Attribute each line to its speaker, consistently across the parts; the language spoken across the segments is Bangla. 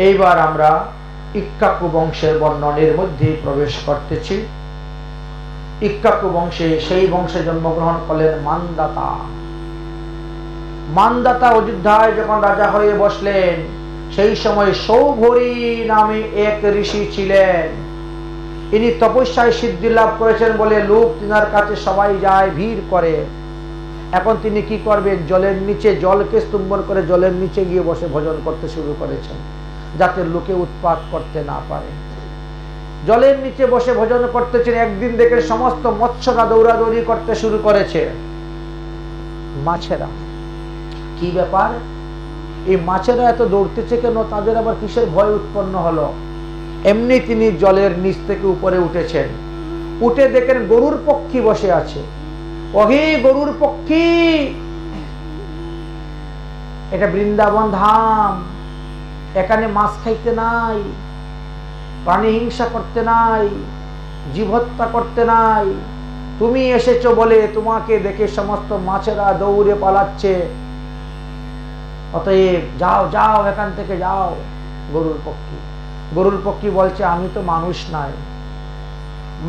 Speaker 1: এইবার আমরা ইক্ষ্বাকু বংশের বর্ণনের মধ্যে প্রবেশ করতেছি। ইক্ষ্বাকু বংশে, সেই বংশে জন্মগ্রহণ করলেন মান্দাতা। মান্দাতা অযোধ্যায় যখন রাজা হয়ে বসলেন, সেই সময় সৌভরী নামে এক ঋষি ছিলেন। ইনি তপস্যায় সিদ্ধি লাভ করেছেন বলে লোক তিনার কাছে সবাই যায়, ভিড় করে। এখন তিনি কি করবেন? জলের নিচে, জলকে স্তম্ভন করে জলের নিচে গিয়ে বসে ভজন করতে শুরু করেছেন, যাতে লোকে উৎপাত করতে না পারে। জলের নিচে বসে ভজন করতেছেন। একদিন দেখে সমস্ত মৎস্যরা দৌড়াদৌড়ি করতে শুরু করেছে। মাছেরা, কি ব্যাপার, এই মাছেরা এত দৌড়তেছে কেন? তাদের আবার কিসের ভয় উৎপন্ন হলো? এমনি তিনি জলের নিচ থেকে উপরে উঠেছেন। উঠে দেখেন গরুর পক্ষী বসে আছে। ওহে গরুর পক্ষী, এটা বৃন্দাবন ধাম, এখানে মাছ খাইতে নাই, প্রাণী হিংসা করতে নাই, জীব হত্যা করতে নাই। তুমি এসেছো বলে তোমাকে দেখে সমস্ত মাছেরা দৌড়ে পালাচ্ছে, অতএব যাও যাও, এখান থেকে যাও। গরুর পক্ষী বলছে, আমি তো মানুষ নাই,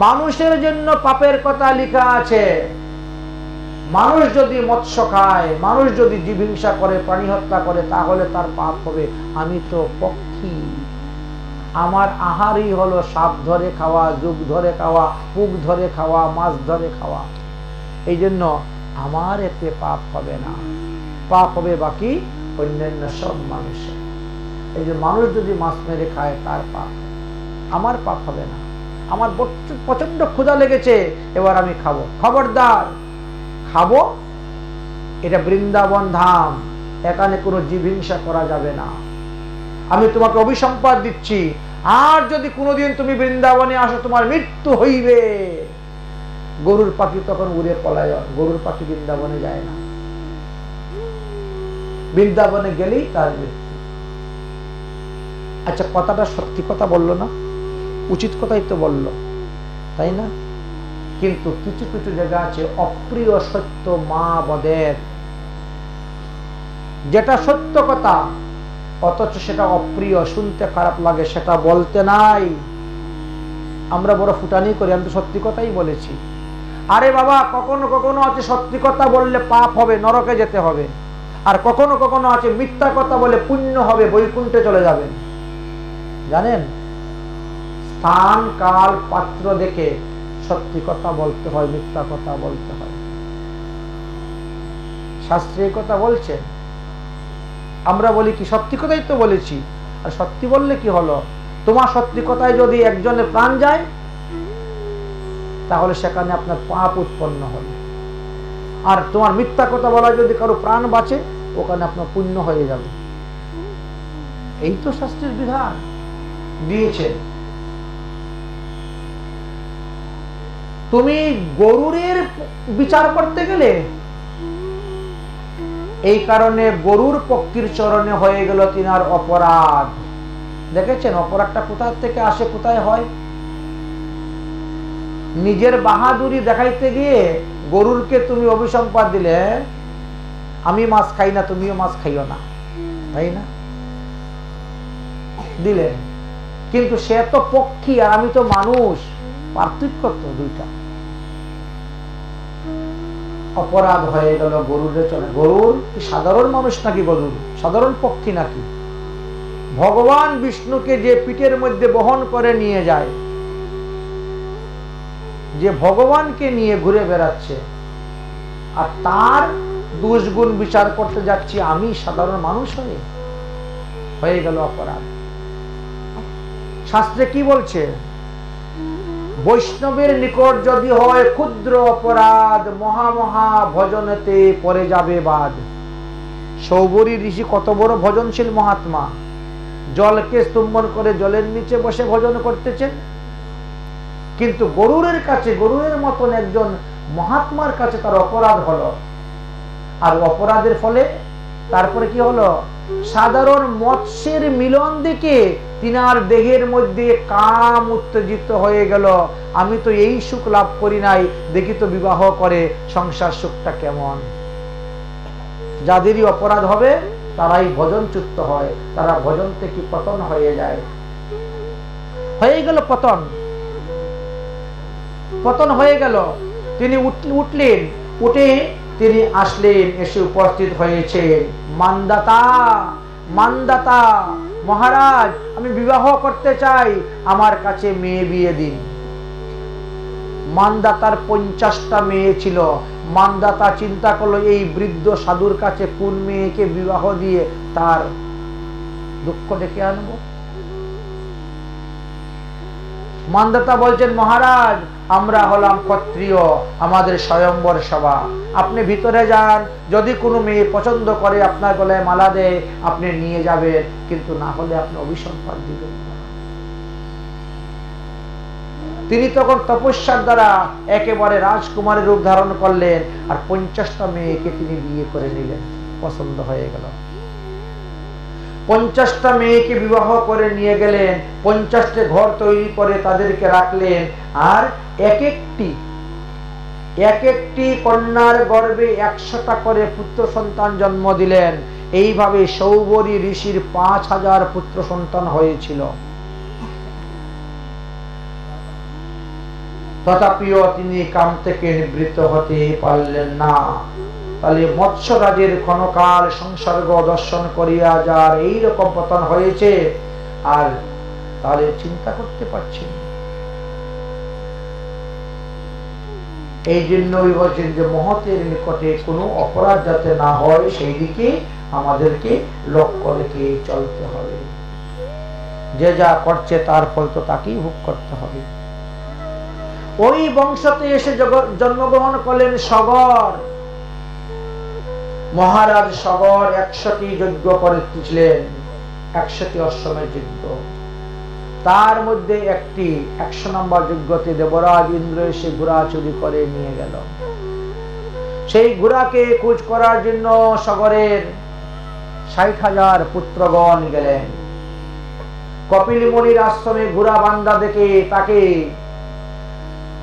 Speaker 1: মানুষের জন্য পাপের কথা লেখা আছে। মানুষ যদি মৎস্য খায়, মানুষ যদি জীব হিংসা করে, প্রাণী হত্যা করে, তাহলে তার পাপ হবে। আমি তো পক্ষী, আমার আহারই হলো সাপ ধরে খাওয়া, যুগ ধরে খাওয়া, পুক ধরে খাওয়া, মাছ ধরে খাওয়া। এই জন্য আমার এতে পাপ হবে না, পাপ হবে বাকি অন্যান্য সব মানুষের। এই যে মানুষ যদি মাছ মেরে খায় তার পাপ, আমার পাপ হবে না। আমার প্রচন্ড ক্ষুধা লেগেছে, এবার আমি খাবো, খবরদার খাবো। এটা বৃন্দাবন ধাম, এখানে কোনো জীব হিংসা করা যাবে না। আমি তোমাকে অভিসম্পাদ দিচ্ছি, আর যদি কোনোদিন তুমি বৃন্দাবনে আসো তোমার মৃত্যু হইবে। গরুর পাখি তখন উড়ে পলায়। গরুর পাখি বৃন্দাবনে যায় না, বৃন্দাবনে গেলেই তার মৃত্যু। আচ্ছা, কথাটা সত্যি কথা বললো না? উচিত কথাই তো বললো, তাই না? কিন্তু কিছু কিছু জায়গা আছে অপ্রিয় সত্য মা বদের, যেটা সত্য কথা অথচ সেটা অপ্রিয়, শুনতে খারাপ লাগে, সেটা বলতে নাই। আমরা বড় ফুটানি করি, আমি তো সত্যি কথাই বলেছি। আরে বাবা, কখনো কখনো আছে সত্যি কথা বললে পাপ হবে, নরকে যেতে হবে। আর কখনো কখনো আছে মিথ্যা কথা বলে পুণ্য হবে, বৈকুণ্ঠে চলে যাবেন। জানেন, স্থান কাল পাত্র দেখে সত্যি কথা বলতে হয়, মিথ্যা কথা বলতে হয়। শাস্ত্রে কথা বলছেন, আমরা বলি কি সত্যি কথাই তো বলেছি। আর সত্যি বললে কি হলো? তোমার সত্যি কথায় যদি একজনের প্রাণ যায়, তাহলে সেখানে আপনার পাপ উৎপন্ন হবে। আর তোমার মিথ্যা কথা বলা যদি কারো প্রাণ বাঁচে, ওখানে আপনার পুণ্য হয়ে যাবে। এই তো শাস্ত্রের বিধান দিয়েছে। তুমি গরুরের বিচার করতে গেলে, এই কারণে গরুর পক্ষীর চরণে হয়ে গেল তিনার অপরাধ। দেখেছেন অপরাধটা কোথা থেকে আসে, কোথায় হয়? নিজের বাহাদুরি দেখাইতে গিয়ে গরুরকে তুমি অভিসম্পাদ দিলে, আমি মাছ খাই না, তুমিও মাছ খাইও না, তাই না? দিলে, কিন্তু সে তো পক্ষী আর আমি তো মানুষ, পার্থক্য তো দুইটা। অপরাধ হয়ে গেল গরুরে চলে। গরুর কি সাধারণ মানুষ নাকি? গরুর সাধারণ পক্ষী নাকি? ভগবান বিষ্ণুকে যে পিঠের মধ্যে বহন করে নিয়ে যায়, যে ভগবানকে নিয়ে ঘুরে বেড়াচ্ছে, আর তার দোষ গুণ বিচার করতে যাচ্ছি আমি সাধারণ মানুষ হয়ে গেল অপরাধ। শাস্ত্রে কি বলছে? বৈষ্ণবের নিকট যদি হয় ক্ষুদ্র অপরাধ, মহামহা ভজনেতে পড়ে যাবে বাদ। সৌবরী ঋষি কত বড় ভজনশীল মহাত্মা, জলকে স্তম্ভন করে জলের নিচে বসে ভজন করতেছেন। কিন্তু গরুরের কাছে, গরুরের মতন একজন মহাত্মার কাছে তার অপরাধ হলো। আর অপরাধের ফলে তারপরে কি হলো? সাধারণ মৎস্যের মিলন দেখে তিনার দেহের মধ্যে কাম উত্তেজিত হয়ে গেল। আমি তো এই সুখ লাভ করি নাই, দেখি তো বিবাহ করে সংসার সুখটা কেমন। যাদেরই অপরাধ হবে তারাই ভজনচ্যুত হয়, তারা ভজন থেকে পতন হয়ে যায়। হয়ে গেল পতন, পতন হয়ে গেল। তিনি উঠলেন, উঠে তিনি আসলেন, এসে উপস্থিত হয়েছেন। মানদাতা, মানদাতা মহারাজ, আমি বিবাহ করতে চাই, আমার কাছে মেয়ে বিয়ে দিন। মানদাতার 50টা মেয়ে ছিল। মানদাতা চিন্তা করলো এই বৃদ্ধ সাধুর কাছে কোন মেয়েকে বিবাহ দিয়ে তার দুঃখ ডেকে আনবো। মানদাতা বলছেন, মহারাজ আমরা হলাম ক্ষত্রিয়, আমাদের স্বয়ম্বর সভা, আপনি ভিতরে যান, যদি কোনো মেয়ে পছন্দ করে আপনার গলায় মালা দেয় আপনি নিয়ে যাবেন, কিন্তু না হলে আপনি অভিসম্পাদ দিবেন না। তিনি তখন তপস্যার দ্বারা একেবারে রাজকুমারের রূপ ধারণ করলেন, আর 50টা মেয়েকে তিনি বিয়ে করে নিলেন। পছন্দ হয়ে গেল, 50টা মেয়েকে বিবাহ করে নিয়ে গেলেন, 50টা ঘর তৈরি করে তাদেরকে রাখলেন, আর এক একটি কন্যার গর্ভে 100টা করে পুত্র সন্তান জন্ম দিলেন। এইভাবে সৌবরী ঋষির 5000 পুত্র সন্তান হয়েছিল। তথাপিও তিনি কাম থেকে নিবৃত্ত হতে পারলেন না। তাহলে মৎস্যরাজের ক্ষণকাল সংসর্গ দর্শন করিয়া যার এইরকম পতন হয়েছে, আর তাহলে চিন্তা করতে পারছেন। এই জন্যই বলছেন যে মহতের নিকটে কোনো অপরাধ যাতে না হয় সেই দিকে আমাদেরকে লক্ষ্য রেখে চলতে হবে। যে যা করছে তার ফল তো তাকেই ভোগ করতে হবে। ওই বংশতে এসে জন্মগ্রহণ করলেন সগর মহারাজ। সগর 100টি যজ্ঞ করেছিলেন, 100টি অশ্বমের যজ্ঞ। তার মধ্যে একটি 100 নম্বর যজ্ঞতে দেবরাজ ইন্দ্র এসে ঘোড়া চুরি করে নিয়ে গেল। সেই ঘোড়াকে খোঁজ করার জন্য সগরের 60,000 পুত্রগণ গেলেন। কপিল মুনির আশ্রমে ঘোড়া বান্ধা দেখে তাকে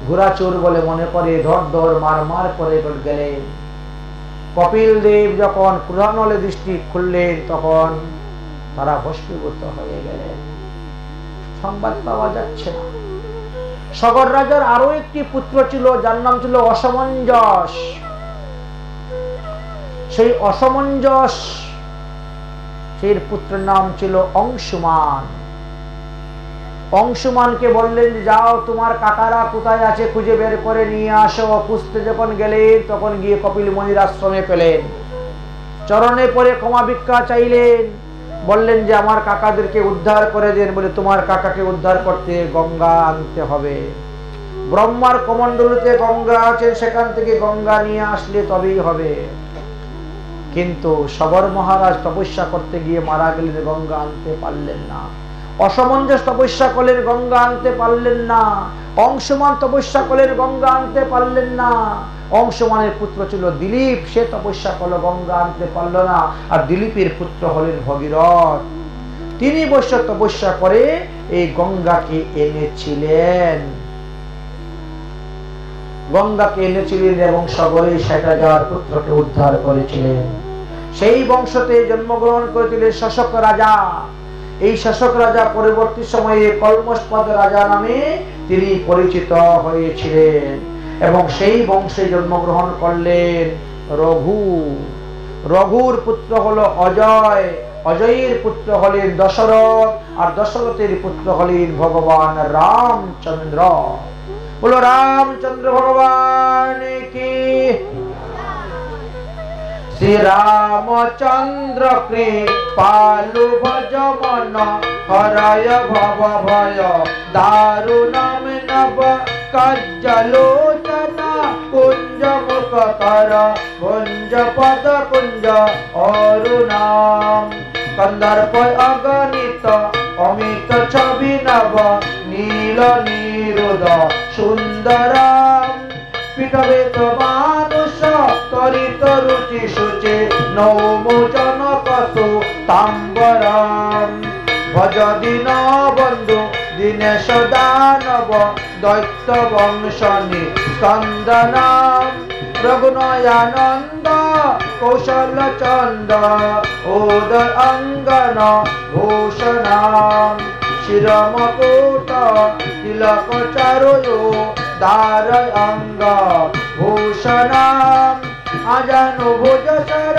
Speaker 1: ঘোড়া চোর বলে মনে করে ধর ধর মার মার করে গেলেন। কপিল দেব যখন ক্রোধানলে দৃষ্টি খুললেন তখন তারা ভস্মীভূত হয়ে গেলেন। সংবাদ পাওয়া যাচ্ছে না। সগর রাজার আরো একটি পুত্র ছিল, যার নাম ছিল অসমঞ্জস। সেই অসমঞ্জস সেই পুত্রের নাম ছিল অংশুমান। অংশুমানকে বললেন, যাও তোমার কাকারা কোথায় আছে খুঁজে বের করে নিয়ে আসো। খুঁজতে যখন গেলেন তখন গিয়ে কপিল মুনির আশ্রমে পেলেন। চরণে পড়ে ক্ষমা ভিক্ষা চাইলেন, বললেন যে আমার কাকাদেরকে উদ্ধার করে দেন। বলে, তোমার কাকাকে উদ্ধার করতে গঙ্গা আনতে হবে। ব্রহ্মার কমণ্ডলুতে গঙ্গা আছে, সেখান থেকে গঙ্গা নিয়ে আসলে তবেই হবে। কিন্তু সগর মহারাজ তপস্যা করতে গিয়ে মারা গেলেন, গঙ্গা আনতে পারলেন না। অসমঞ্জস তপস্যা করলেন, গঙ্গা আনতে পারলেন না। অংশুমান তপস্যা করলেন, গঙ্গা আনতে পারলেন না। অংশুমানের পুত্র ছিল দিলীপ, সে তপস্যা করলো, গঙ্গা আনতে পারল না। আর দিলীপের পুত্র হলেন ভগীরথ, তিনি বৈশ্য তপস্যা করে এই গঙ্গাকে এনেছিলেন। গঙ্গাকে এনেছিলেন এবং সগরে 60,000 পুত্রকে উদ্ধার করেছিলেন। সেই বংশতে জন্মগ্রহণ করেছিলেন শশক রাজা। এই শশক রাজা পরবর্তী সময়ে কলমশপদ রাজা নামে তিনি পরিচিত হয়েছিলেন এবং সেই বংশে জন্মগ্রহণ করলেন রঘু। রঘুর পুত্র হলো অজয়, অজয়ের পুত্র হলেন দশরথ, আর দশরথের পুত্র হলেন ভগবান রামচন্দ্র। বলো রামচন্দ্র ভগবান কি। শ্রী রামচন্দ্র কৃপালু ভজ মন হরয় ভব ভয় দারুণম নব কাজ্জলোচন কুঞ্জ মুখ কর ভুঞ্জ পদ কুঞ্জ অরুণাম কন্দর্প অগণিত অমিত ছবি নব নীল নিরুদ সুন্দরম পিঠবেত মানুষ তরিত রুচি শুচি নৌমোচন কসু তাম্বরম ভজ দীন বন্ধু দীনেশ দানব দৈত্য বংশনী স্কন্দনম রঘুনয়ানন্দ কৌশল চন্দ্র উদর অঙ্গন ভূষণাম শিরমকুট তিলক চারুয়ো দারয় অঙ্গ ভূষণাম আজানু ভুজ সর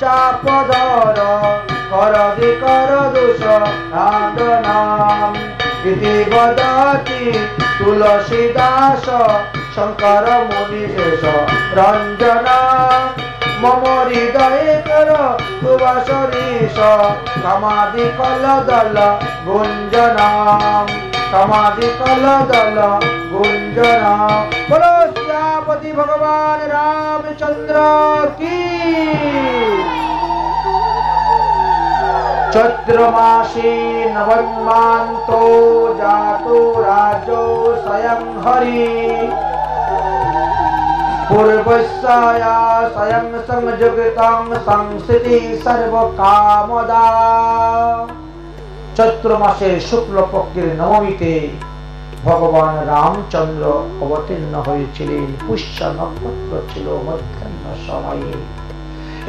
Speaker 1: চাপধর করদি কর দোষ রাধনাম ইতি বদতি তুলসীদাস শঙ্কর মুনি শেষ রঞ্জনাম মম হৃদয়ে কর সুবাসরীশ কামাদি কলদল গুঞ্জনাম কামাদি কলদল গুঞ্জনাম। বলো সিয়াপতি ভগবান রামচন্দ্র কি। চৈত্র মাসে নবমান্তো জাতো রাজো স্বয়ং হরি পূর্বস্যয়া স্বয়ং সংযুক্তং সংস্থিতি সর্বকামদা। চৈত্র মাসের শুক্লপক্ষের নবমীতে ভগবান রামচন্দ্র অবতীর্ণ হয়েছিলেন। পুষ্য নক্ষত্র ছিল মধ্যাহ্ন সময়ে।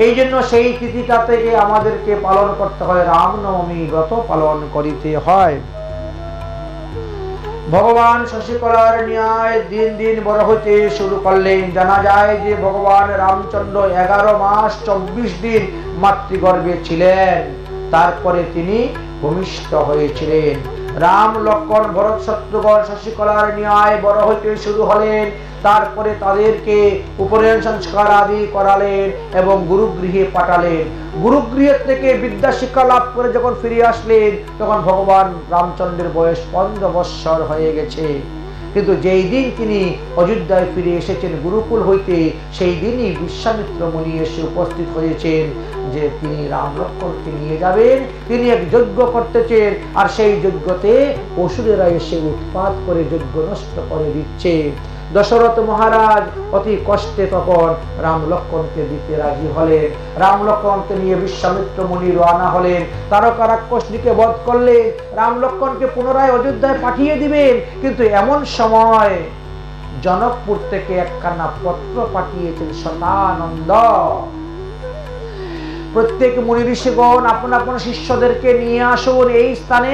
Speaker 1: এই জন্য সেই তিথিটা থেকে আমাদেরকে পালন করতে হয়, রামনবমী ব্রত পালন করিতে হয়। ভগবান শশীকলার ন্যায় দিন দিন বড় হতে শুরু করলেন। জানা যায় যে ভগবান রামচন্দ্র 11 মাস 24 দিন মাতৃগর্ভে ছিলেন, তারপরে তিনি ভূমিষ্ঠ হয়েছিলেন। রাম লক্ষ্মণ ভরত শত্রুঘ্ন শশীকলার ন্যায় বড় হতে শুরু হলেন। তারপরে তাদেরকে উপনয়ন সংস্কার আদি করালেন এবং গুরুগৃহে পাঠালেন। গুরুগৃহ থেকে বিদ্যা শিক্ষা লাভ করে যখন ফিরে আসলেন তখন ভগবান রামচন্দ্রের বয়স 15 বৎসর হয়ে গেছে। কিন্তু যেই দিন তিনি অযোধ্যায় ফিরে এসেছেন গুরুকুল হইতে, সেই দিনই বিশ্বামিত্র মুনি এসে উপস্থিত হয়েছেন যে তিনি রাম লক্ষ্মণকে নিয়ে যাবেন, তিনি এক যজ্ঞ করতেছেন, আর সেই যজ্ঞতে অসুরেরা এসে উৎপাত করে যজ্ঞ নষ্ট করে দিচ্ছে। দশরথ মহারাজ অতি কষ্টে তখন রাম লক্ষ্মণকে দিতে রাজি হলেন। রাম লক্ষ্মণকে নিয়ে বিশ্বামিত্র মুনি রওনা হলেন। তারকা রাক্ষসটিকে বধ করলেন, রাম লক্ষ্মণকে পুনরায় অযোধ্যায় পাঠিয়ে দিবেন। কিন্তু এমন সময় জনকপুর থেকে একখানা পত্র পাঠিয়েছেন শতানন্দ। প্রত্যেক মুনি ঋষিগণ আপন আপন শিষ্যদেরকে নিয়ে আসুন, এই স্থানে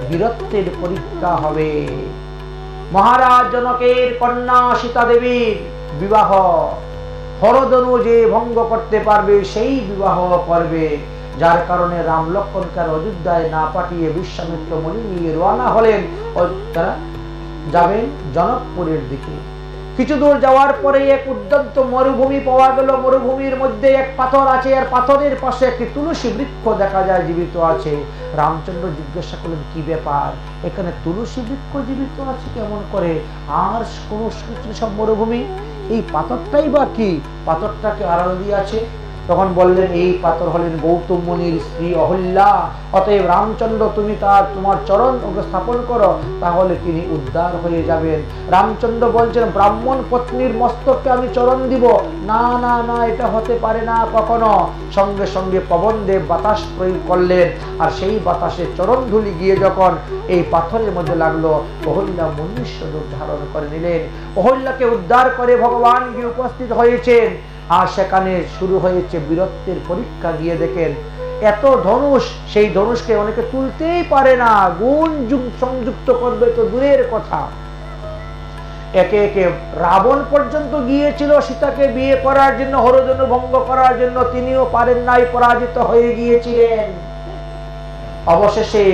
Speaker 1: বীরত্বের পরীক্ষা হবে। মহারাজ জনকের কন্যা সীতা দেবীর বিবাহ, হরধনু যে ভঙ্গ করতে পারবে সেই বিবাহ করবে। যার কারণে রাম লক্ষ্মণকে অযোধ্যায় না পাঠিয়ে বিশ্বামিত্র মুনি নিয়ে রওনা হলেন। তারা যাবেন জনকপুরের দিকে। কিছু দূর যাওয়ার পরে এক উদ্যন্ত মরুভূমি পাওয়া গেল। মরুভূমির মধ্যে এক পাথর আছে, আর পাথরের পাশে একটি তুলসী বৃক্ষ দেখা যায় জীবিত আছে। রামচন্দ্র জিজ্ঞাসা করলেন কি ব্যাপার, এখানে তুলসী বৃক্ষ জীবিত আছে কেমন করে? আর কোন সব মরুভূমি, এই পাথরটাই বা কি? পাথরটাকে আড়াল দিয়ে আছে। তখন বললেন এই পাথর হলেন গৌতম মুনির স্ত্রী অহল্যা। অতএব রামচন্দ্র তুমি তোমার চরণ স্থাপন করো, তাহলে তিনি উদ্ধার হয়ে যাবেন। রামচন্দ্র বলছেন ব্রাহ্মণ পত্নীর মস্তককে আমি চরণ দিব? না না না, এটা হতে পারে না কখনো। সঙ্গে সঙ্গে পবনদেব বাতাস প্রয়োগ করলেন, আর সেই বাতাসে চরণ ধুলি গিয়ে যখন এই পাথরের মধ্যে লাগলো, অহল্যা মনুষ্য রূপ ধারণ করে নিলেন। অহল্যাকে উদ্ধার করে ভগবান গিয়ে উপস্থিত হয়েছেন। আর সেখানে শুরু হয়েছে বীরত্বের পরীক্ষা। গিয়ে দেখেন এত ধনুষ, সেই ধনুষকে অনেকে তুলতেই পারে না, গুণ সংযুক্ত করবে তো দূরের কথা। একে একে রাবণ পর্যন্ত গিয়েছিল সীতাকে বিয়ে করার জন্য, হরধনু ভঙ্গ করার জন্য, তিনিও পারেন নাই, পরাজিত হয়ে গিয়েছিলেন। অবশেষে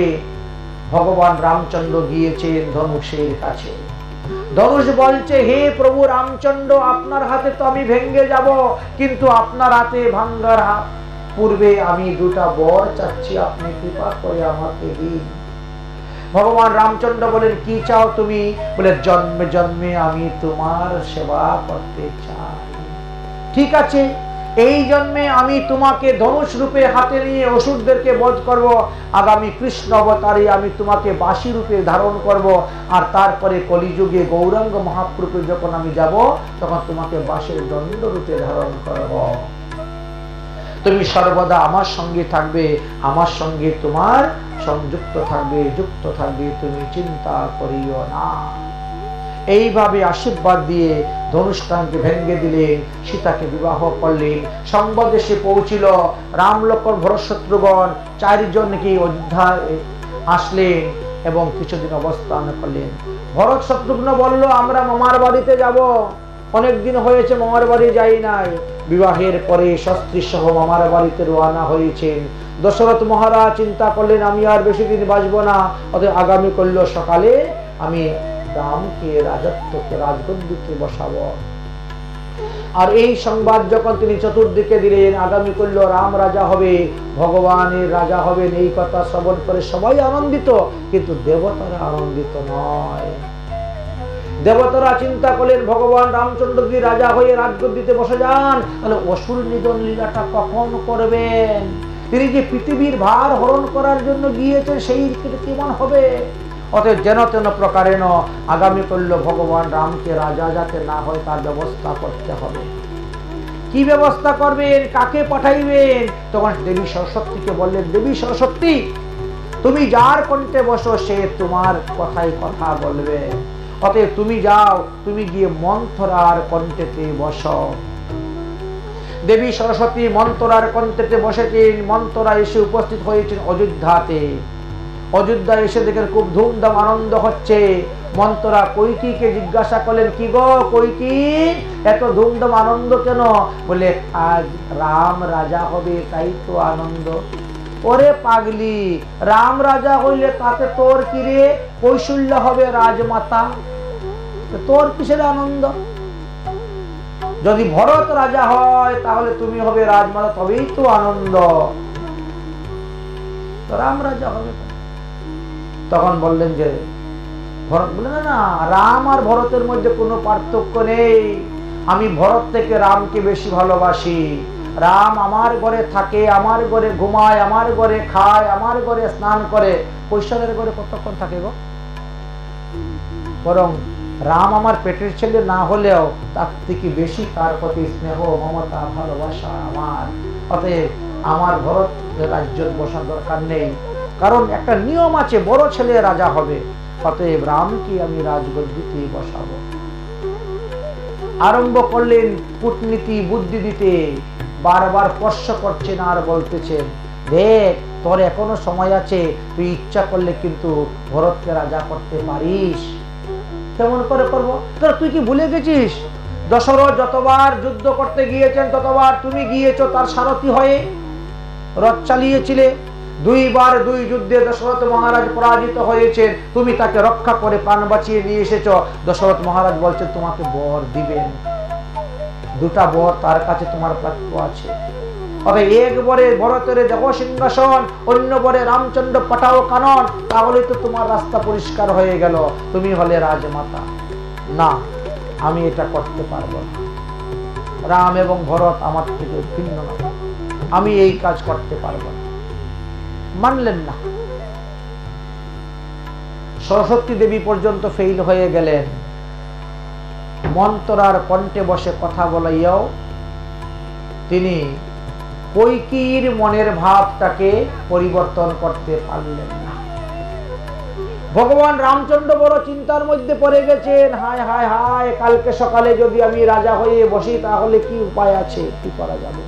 Speaker 1: ভগবান রামচন্দ্র গিয়েছেন ধনুষের কাছে। ধনুষ বলছে হে প্রভু রামচন্দ্র, আপনার হাতে তো আমি ভেঙে যাব, কিন্তু আপনার হাতে ভাঙ্গার পূর্বে আমি দুটা বর চাচ্ছি, আপনি কৃপা করে আমাকে দিন। ভগবান রামচন্দ্র বলেন কি চাও তুমি? বলে জন্মে জন্মে আমি তোমার সেবা করতে চাই। ঠিক আছে, এই জন্মে আমি তোমাকে ধনুষ রূপে হাতে নিয়ে অসুরদেরকে বধ করব। আগামী কৃষ্ণ অবতারে আমি তোমাকে বাসী রূপে ধারণ করব, আর তারপরে কলিযুগে গৌরাঙ্গ মহাপ্রভু যখন আমি যাব তখন তোমাকে বাঁশের দণ্ড রূপে ধারণ করব। তুমি সর্বদা আমার সঙ্গে থাকবে, আমার সঙ্গে তোমার সংযুক্ত থাকবে, যুক্ত থাকবে, তুমি চিন্তা করিও না। এইভাবে আশীর্বাদ দিয়ে ধনুষ্টানকে ভেঙে দিলেন, সীতাকে বিবাহ করলেন। সংবাদ এসে পৌঁছিল, রাম লক্ষ্মণ ভরত শত্রুঘ্ন চারজনকে অযোধ্যায় আসলেন এবং কিছুদিন অবস্থান করলেন। ভরত শত্রুঘ্ন বলল, আমরা মামার বাড়িতে যাব, অনেকদিন হয়েছে মামার বাড়ি যাই নাই। বিবাহের পরে স্ত্রী সহ মামার বাড়িতে রওনা হয়েছেন। দশরথ মহারাজ চিন্তা করলেন, আমি আর বেশি দিন বাঁচবো না, অতএব আগামী করল সকালে আমি রামকে রাজত্বকে রাজগদ্দিতে বসাবো। আর এই সংবাদ যখন তিনি চতুর্দিকে দিলেন, আগামী করল রাম রাজা হবে, ভগবানের রাজা হবেন, এই কথা শ্রবণ করে সবাই আনন্দিত, কিন্তু দেবতারা আনন্দিত নয়। দেবতারা চিন্তা করলেন, ভগবান রামচন্দ্র যদি রাজা হয়ে রাজগদ্দিতে বসে যান, তাহলে অসুর নিধন লীলাটা কখন করবেন? তিনি যে পৃথিবীর ভার হরণ করার জন্য গিয়েছেন, সেই কেমন হবে? অতএব যেন তেন প্রকারে আগামী করল ভগবান রামকে রাজা যাতে না হয় তার ব্যবস্থা করতে হবে। কি ব্যবস্থা করবেন, কাকে পাঠাইবেন? তখন দেবী সরস্বতীকে বললেন, দেবী সরস্বতী, তুমি যার কণ্ঠে বসো সে তোমার কথাই কথা বলবে। অতএব তুমি যাও, তুমি গিয়ে মন্থরার কণ্ঠেতে বসো। দেবী সরস্বতী মন্থরার কণ্ঠেতে বসেছেন। মন্থরা এসে উপস্থিত হয়েছেন অযোধ্যাতে। অযোধ্যায় এসে দেখেন খুব ধুমধাম আনন্দ হচ্ছে। মন্থরা কৈকেয়ীকে জিজ্ঞাসা করলেন, কি গো কৈকেয়ী, এত ধুমধাম আনন্দ কেন? বলে, আজ রাম রাজা হবে তাই তো আনন্দ। ওরে পাগলি, রাম রাজা হইলে তাতে তোর কি রে? কৌশল্য হবে রাজমাতা, তোর কিসের আনন্দ? যদি ভরত রাজা হয় তাহলে তুমি হবে রাজমাতা, তবেই তো আনন্দ। রাম রাজা হবে। তখন বললেন যে ভরত বলে, না না, রাম আর ভরতের মধ্যে কোনো পার্থক্য নেই, আমি ভরত থেকে রামকে বেশি ভালোবাসি। রাম আমার ঘরে থাকে, আমার ঘরে ঘুমায়, আমার ঘরে খায়, আমার ঘরে স্নান করে। কৈশোরের ঘরে কতক্ষণ থাকে গো? বরং রাম আমার পেটের ছেলে না হলেও তার থেকে বেশি তার প্রতি স্নেহ মমতা ভালোবাসা আমার। অতএব আমার ভরত রাজ্য বসার দরকার নেই, কারণ একটা নিয়ম আছে, বড় ছেলে রাজা হবে। অতএব রামকে আমি রাজগদ্দিতে বসাবো। আরম্ভ করলেন কূটনীতি বুদ্ধি দিতে। বারবার স্পর্শ করছেন আর বলতেছেন, দেখ তোর এখনো সময় আছে, তুই ইচ্ছা করলে কিন্তু ভরতকে রাজা করতে পারিস। কেমন করে করবো? তুই কি ভুলে গেছিস দশরথ যতবার যুদ্ধ করতে গিয়েছেন ততবার তুমি গিয়েছো তার সারথি হয়ে, রথ চালিয়েছিলে। দুইবার দুই যুদ্ধে দশরথ মহারাজ পরাজিত হয়েছেন, তুমি তাকে রক্ষা করে প্রাণ বাঁচিয়ে নিয়ে এসেছো। দশরথ মহারাজ বলছেন তোমাকে বর দিবেন, দুটা বর তার কাছে তোমার প্রাপ্য আছে। এক বরে ভরতের দেহ সিংহাসন, অন্য বরে রামচন্দ্র পাঠাও কানন, তাহলে তো তোমার রাস্তা পরিষ্কার হয়ে গেল, তুমি হলে রাজমাতা। না, আমি এটা করতে পারবো না, রাম এবং ভরত আমার থেকে ভিন্ন নয়, আমি এই কাজ করতে পারবো না। মানলেন না। সরস্বতী দেবী পর্যন্ত ফেল হয়ে গেলেন। মন্থরার কণ্ঠে বসে কথা বলাইয়াও তিনি কৈকেয়ীর মনের ভাবটাকে পরিবর্তন করতে পারলেন না। ভগবান রামচন্দ্র বড় চিন্তার মধ্যে পড়ে গেছেন, হায় হায় হায়, কালকে সকালে যদি আমি রাজা হয়ে বসি তাহলে কি উপায় আছে, কি করা যাবে?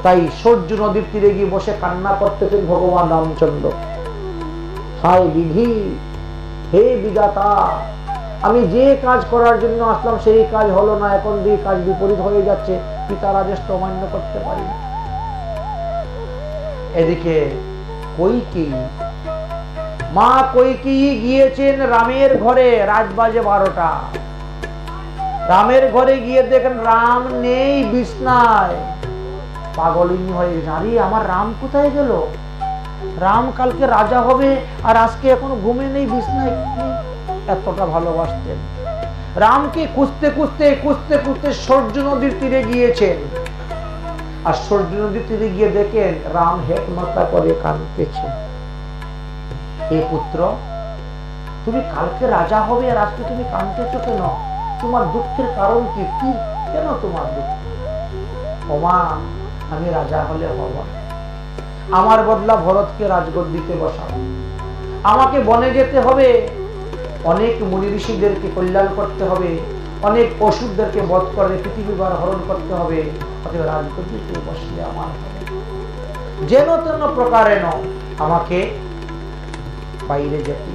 Speaker 1: তাই সরযূ নদীর তীরে গিয়ে বসে কান্না করতেছেন ভগবান রামচন্দ্র। হায় বিধি, হে বিধাতা, আমি যে কাজ করার জন্য আসলাম সেই কাজ হলো না, এখন দিয়ে কাজ বিপরীত হয়ে যাচ্ছে, পিতার আদেশ তো অমান্য করতে পারি না। এদিকে কৈকেয়ী, মা কৈকেয়ী গিয়েছেন রামের ঘরে, রাত বাজে 12টা। রামের ঘরে গিয়ে দেখেন রাম নেই, বিছনায়। পাগলিনী হয়ে গেছে, আরে আমার রাম কোথায় গেল? রাম কালকে রাজা হবে আর আজকে এখনো ঘুমে নেই, বিছনায় নেই। এতটা ভালোবাসতেন রামকে। খুঁজতে খুঁজতে খুঁজতে খুঁজতে সরযূ নদীর তীরে গিয়েছেন। আর সরযূ নদীর তীরে গিয়ে দেখেন রাম হেট মাথা করে কাঁদতেছে। হে পুত্র, তুমি কালকে রাজা হবে আর আজকে তুমি কাঁদতেছো কেন? তোমার দুঃখের কারণ কি? কেন তোমার দুঃখ? ওমা, আমি রাজা হলে হব, আমার বদলা ভরতকে রাজগদ্দিতে বসাবো, আমাকে বনে যেতে হবে, অনেক মুনি ঋষিদেরকে কল্যাণ করতে হবে, অনেক অসুরদেরকে বধ করে পৃথিবীবার হরণ করতে হবে। অতএব রাজগদ্দিতে বসলে আমার যেন তেন প্রকারেণ আমাকে বাইরে যেতে।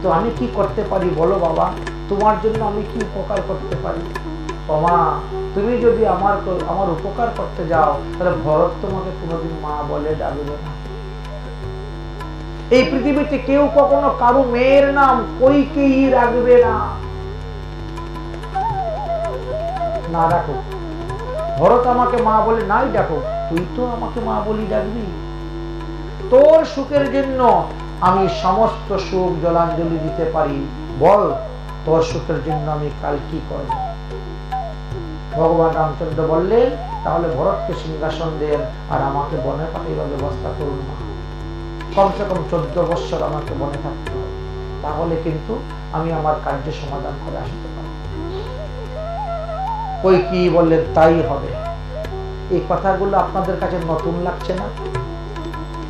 Speaker 1: তো আমি কি করতে পারি বলো বাবা, তোমার জন্য আমি কি উপকার করতে পারি? মা, তুমি যদি আমার উপকার করতে যাও তাহলে ভরত তোমাকে কোনোদিন মা বলে ডাকবে না। এই পৃথিবীতে কেউ কখনো কারো মেয়ের নাম কইকেয়ী রাখবে না। না ডাকো, ভরত আমাকে মা বলে নাই ডাকো, তুই তো আমাকে মা বলি ডাকবি। তোর সুখের জন্য আমি সমস্ত সুখ জলাঞ্জলি দিতে পারি, বল তোর সুখের জন্য আমি কাল কি করব? ভগবান রামচন্দ্র বললেন, তাহলে ভরতকে সিংহাসন দেন আর আমাকে বনে পাঠাইবার ব্যবস্থা করুন না। কমসে কম 14 বৎসর আমাকে বনে থাকতে হবে, তাহলে কিন্তু আমি আমার কার্য সমাধান করে আসতে পারি। কইকেয়ী বললেন, তাই হবে। এই কথাগুলো আপনাদের কাছে নতুন লাগছে না?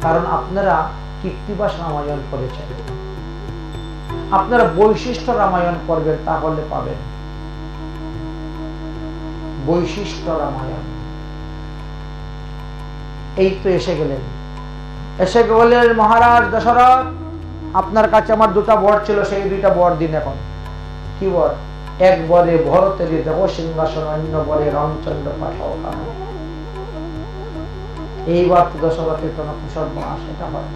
Speaker 1: কারণ আপনারা কীর্তিবাস রামায়ণ পড়েছেন, আপনারা বৈশিষ্ট্য রামায়ণ পড়বেন, তাহলে পাবেন বৈশিষ্ট্য রামায়ণ। এই তো এসে গেলেন, এসে বললেন, মহারাজ দশরথ, আপনার কাছে আমার 2টা বর ছিল, সেই 2টা বর দিন। এখন কি বর? এক বরে ভরতের দেব সিংহাসন, অন্য বরে রামচন্দ্র পাঠাও কেন? এইবার তো দশরথের কোনো সর্বনাশ, এটা হয়।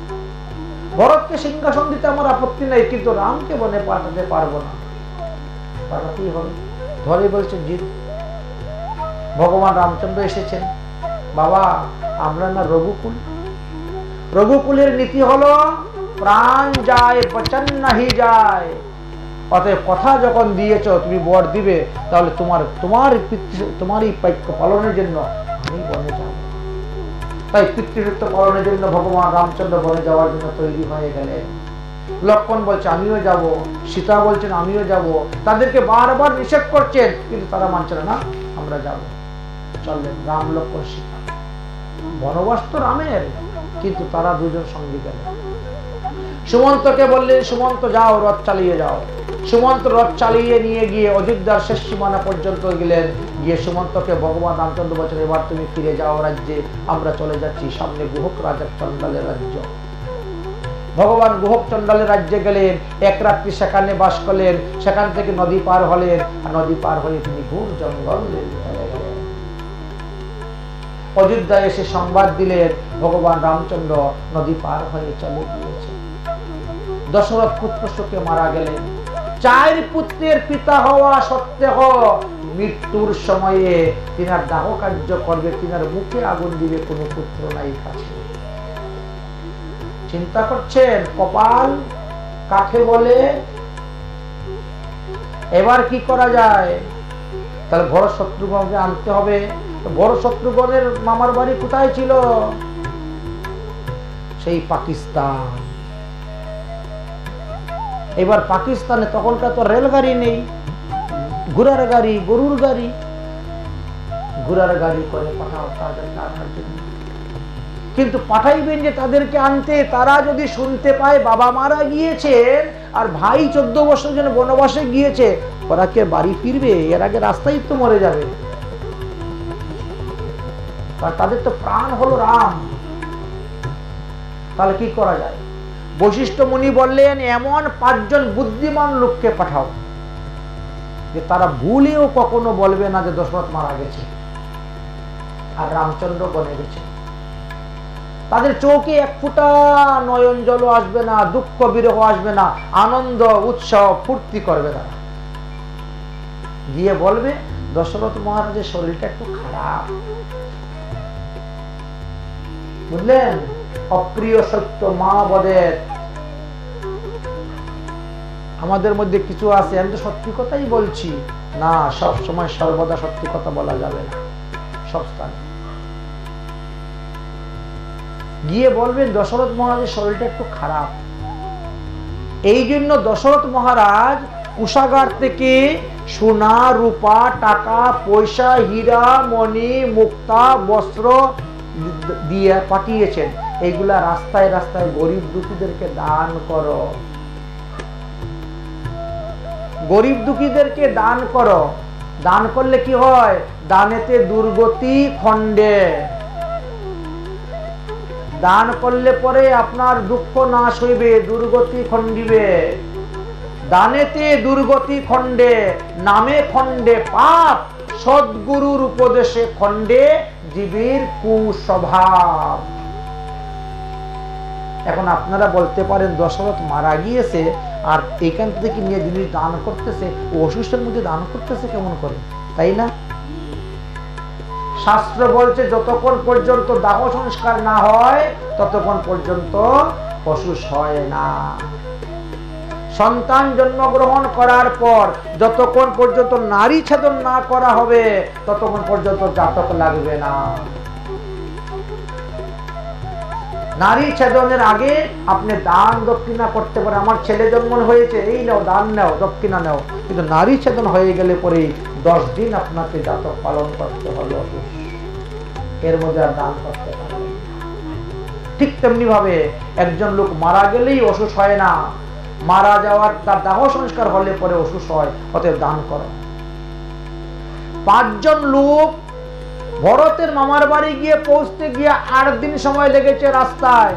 Speaker 1: ভরতকে সিংহাসন দিতে আমার আপত্তি নাই, কিন্তু রামকে বনে পাঠাতে পারবো না, পাঠাতেই হবে। ধরে বলছেন জিদ। ভগবান রামচন্দ্র এসেছেন, বাবা আমরা না রঘুকুল, রঘুকুলের নীতি হলো প্রাণ যায় বচন নাহি যায়। অতএব কথা যখন দিয়েছ তুমি বর দিবে, তাহলে তোমারই বাক্য পালনের জন্য আমি বনে যাব। তাই পিতৃসত্য পালনের জন্য ভগবান রামচন্দ্র বনে যাওয়ার জন্য তৈরি হয়ে গেলেন। লক্ষ্মণ বলছে আমিও যাব, সীতা বলছেন আমিও যাব, তাদেরকে বারবার নিষেধ করছেন, কিন্তু তারা মানছে না, আমরা যাব। চললেন রাম লক্ষ্মণ সীতা। বনবাস তো রামের, কিন্তু তারা 2জন সঙ্গে গেলেন। সুমন্তকে বললেন, সুমন্ত যাও, রথ চালিয়ে যাও। সুমন্ত রথ চালিয়ে নিয়ে গিয়ে অযোধ্যার শেষ সীমানা পর্যন্ত গেলেন। গিয়ে সুমন্তকে ভগবান রামচন্দ্র বলছেন, এবার তুমি ফিরে যাও রাজ্যে, আমরা চলে যাচ্ছি সামনে গুহক রাজা চণ্ডালের রাজ্য। ভগবান গুহক চণ্ডালের রাজ্যে গেলেন, এক রাত্রি সেখানে বাস করলেন। সেখান থেকে নদী পার হলেন, আর নদী পার হয়ে তিনি ঘোর জঙ্গলে চলে গেলেন। অযোধ্যায় এসে সংবাদ দিলেন, ভগবান রামচন্দ্র নদী পার হয়ে চলে গিয়েছে। দশরথ পুত্র শোকে মারা গেলেন। 4 পুত্রের পিতা হওয়া সত্ত্বেও মৃত্যুর সময়ে তিনার দাহ কার্য করবে, তিনার মুখে আগুন দিবে, কোনো পুত্র নাই কাছে। চিন্তা করছেন কপাল কাকে বলে? এবার কি করা যায়? তাহলে বড় শত্রুগণকে আনতে হবে। বড় শত্রুগণের মামার বাড়ি কোথায় ছিল? সেই পাকিস্তান। এবার পাকিস্তানে তখনকার তো রেলগাড়ি নেই, ঘোড়ার গাড়ি, গরুর গাড়ি, ঘোড়ার গাড়ি করে পাঠাও তাদেরকে আনার জন্য। কিন্তু পাঠাইবেন যে তাদেরকে আনতে, তারা যদি শুনতে পায় বাবা মারা গিয়েছে আর ভাই 14 বছর জন্য বনবাসে গিয়েছে, ওরা কে বাড়ি ফিরবে? এর আগে রাস্তায় তো মরে যাবে। তাদের তো প্রাণ হলো রাম। তাহলে কি করা যায়? বশিষ্ঠ মুনি বললেন, এমন 5 জন বুদ্ধিমান লোককে পাঠাও যে তারা ভুলেও কখনো বলবে না যে দশরথ মারা গেছে আর রামচন্দ্র বনে গেছে। তাদের চোখে এক ফোঁটা নয়ন জল আসবে না, দুঃখ বিরহ আসবে না, আনন্দ উৎসব ফুর্তি করবে না। গিয়ে বলবে দশরথ মহারাজের শরীরটা একটু খারাপ, বুঝলেন? অপ্রিয় সত্য মা বদের। আমাদের মধ্যে কিছু আছে, আমি তো সত্যি কথাই বলছি না, সব সময় সর্বদা সত্যি কথা বলা যাবে না সব স্থানে। গিয়ে বলবেন দশরথ মহারাজের শরীরটা একটু খারাপ, এই জন্য দশরথ মহারাজ কোষাগার থেকে সোনা রূপা টাকা পয়সা হীরা মণি মুক্তা বস্ত্র দিয়ে পাঠিয়েছেন। এইগুলা রাস্তায় রাস্তায় গরিব দুঃখীদেরকে দান করো। গরিব দুঃখীদেরকে দান করো। দান করলে কি হয়? দানেতে দুর্গতি খণ্ডে। দান করলে পরে আপনার দুঃখ নাশ হইবে, দুর্গতি খণ্ডিবে। দানেতে দুর্গতি খণ্ডে, নামে খণ্ডে পাপ, সদ্গুরুর উপদেশে খণ্ডে জীবের কুস্বভাব। এখন আপনারা বলতে পারেন দশরথ মারা গিয়েছে আর এখান থেকে নিয়ে জিনিস দান করতেছে, অসুস্থের মধ্যে দান করতেছে কেমন করে, তাই না? শাস্ত্র বলছে যতক্ষণ পর্যন্ত দাহ সংস্কার না হয় ততক্ষণ পর্যন্ত অসুস্থ হয় না। সন্তান জন্মগ্রহণ করার পর যতক্ষণ পর্যন্ত নারী ছেদন না করা হবে ততক্ষণ পর্যন্ত জাতক লাগবে না। নারী ছেদনের আগে আপনি দান দক্ষিণা করতে পারেন। আমার ছেলে জন্ম হয়েছে, এই নাও দান নাও, দক্ষিণা নাও। কিন্তু নারী ছেদন হয়ে গেলে পরে 10 দিন আপনাকে জাতক পালন করতে হবে, এর মধ্যে আর দান করতে পারবেন। ঠিক তেমনি ভাবে একজন লোক মারা গেলেই অসুস্থ হয় না, মারা যাওয়ার তার দাহ সংস্কার হলে পরে অসুস্থ হয়। অতএব দান করো। 5 জন লোক ভরতের মামার বাড়ি গিয়ে পৌঁছতে গিয়ে 8 দিন সময় লেগেছে রাস্তায়।